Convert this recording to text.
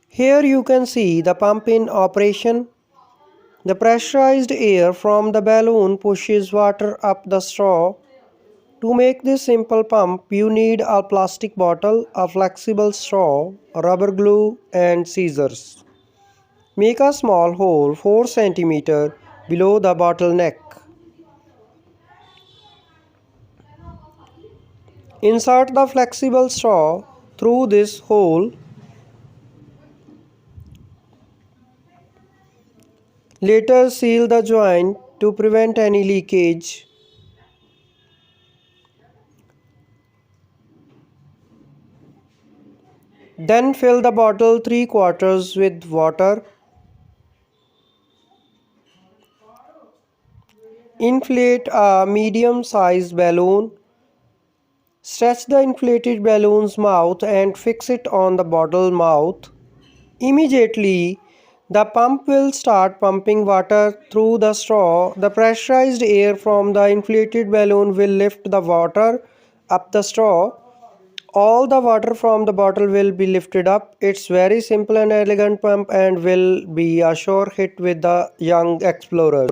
Here you can see the pump in operation. The pressurized air from the balloon pushes water up the straw. To make this simple pump, you need a plastic bottle, a flexible straw, rubber glue, and scissors. Make a small hole 4 cm below the bottle neck. Insert the flexible straw through this hole. Later seal the joint to prevent any leakage. Then fill the bottle 3/4 with water. Inflate a medium-sized balloon. Stretch the inflated balloon's mouth and fix it on the bottle mouth. Immediately, the pump will start pumping water through the straw. The pressurized air from the inflated balloon will lift the water up the straw. All the water from the bottle will be lifted up. It's very simple and elegant pump and will be a sure hit with the young explorers.